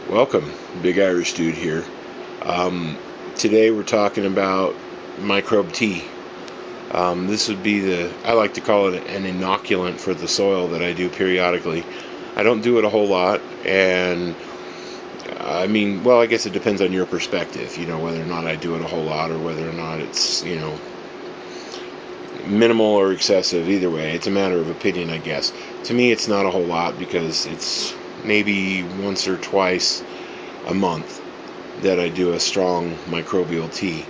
Welcome, Big Irish Dude here. Today we're talking about microbe tea. This would be I like to call it an inoculant for the soil that I do periodically. I don't do it a whole lot, and I guess it depends on your perspective, whether or not I do it a whole lot or whether or not it's, minimal or excessive. Either way, it's a matter of opinion, I guess. To me, it's not a whole lot because it's maybe once or twice a month that I do a strong microbial tea.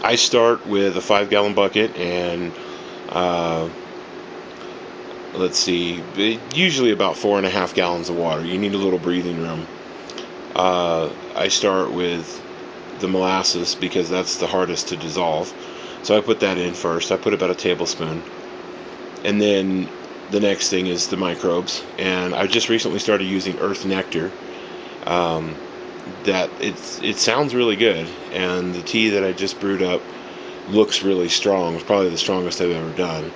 I start with a 5-gallon bucket and usually about 4.5 gallons of water. You need a little breathing room. I start with the molasses because that's the hardest to dissolve. So I put that in first. I put about a tablespoon. And then the next thing is the microbes. And I just recently started using earth nectar. That it sounds really good. And the tea that I just brewed up looks really strong. It's probably the strongest I've ever done.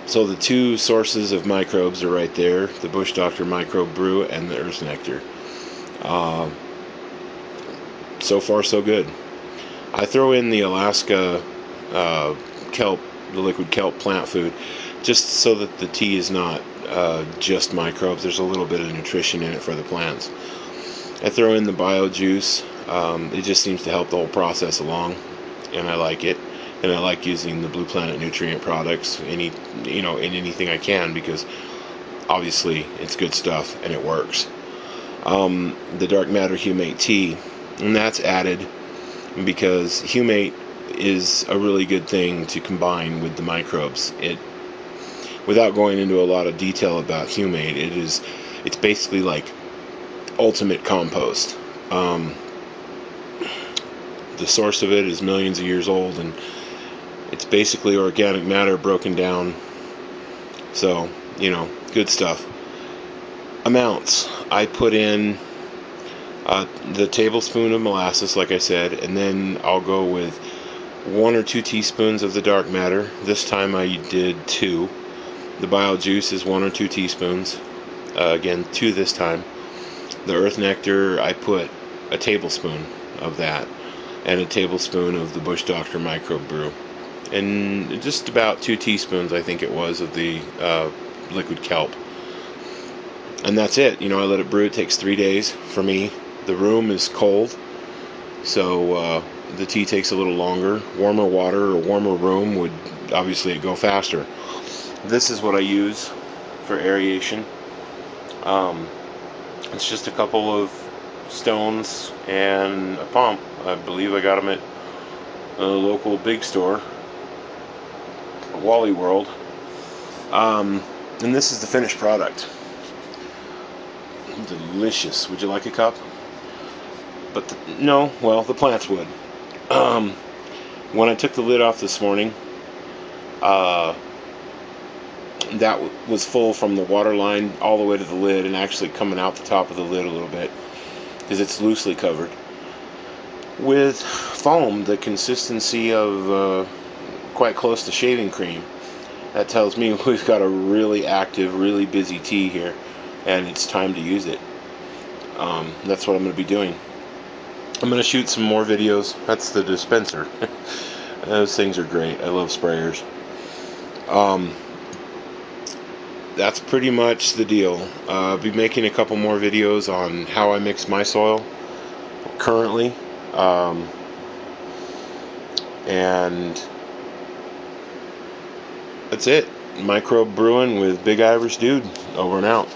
So the two sources of microbes are right there, the Bush Doctor Microbe Brew and the Earth Nectar. So far, so good. I throw in the Alaska kelp, the liquid kelp plant food, just so that the tea is not just microbes. There's a little bit of nutrition in it for the plants. I throw in the bio juice. It just seems to help the whole process along, and I like it. And I like using the Blue Planet nutrient products in anything I can, because obviously it's good stuff and it works. The dark matter humate tea, and that's added because humate is a really good thing to combine with the microbes. Without going into a lot of detail about humate, it's basically like ultimate compost. The source of it is millions of years old, and it's basically organic matter broken down. So, good stuff. Amounts. I put in the tablespoon of molasses, like I said, and then I'll go with 1 or 2 teaspoons of the dark matter. This time I did 2. The bio juice is 1 or 2 teaspoons. Again, 2 this time. The earth nectar, I put a tablespoon of that, and a tablespoon of the Bush Doctor Microbe Brew, and just about 2 teaspoons, I think it was, of the liquid kelp. And that's it. I let it brew. It takes 3 days for me. The room is cold, so the tea takes a little longer. Warmer water or warmer room would obviously go faster. This is what I use for aeration. It's just a couple of stones and a pump. I believe I got them at a local big store, Wally World. And this is the finished product. Delicious. Would you like a cup? But the plants would. When I took the lid off this morning, that was full from the water line all the way to the lid, and actually coming out the top of the lid a little bit, because it's loosely covered with foam, the consistency of quite close to shaving cream. That tells me we've got a really active, really busy tea here, and it's time to use it. That's what I'm going to be doing. I'm going to shoot some more videos. That's the dispenser. Those things are great. I love sprayers. That's pretty much the deal. I'll be making a couple more videos on how I mix my soil currently. And that's it. Microbe brewing with Big Irish Dude. Over and out.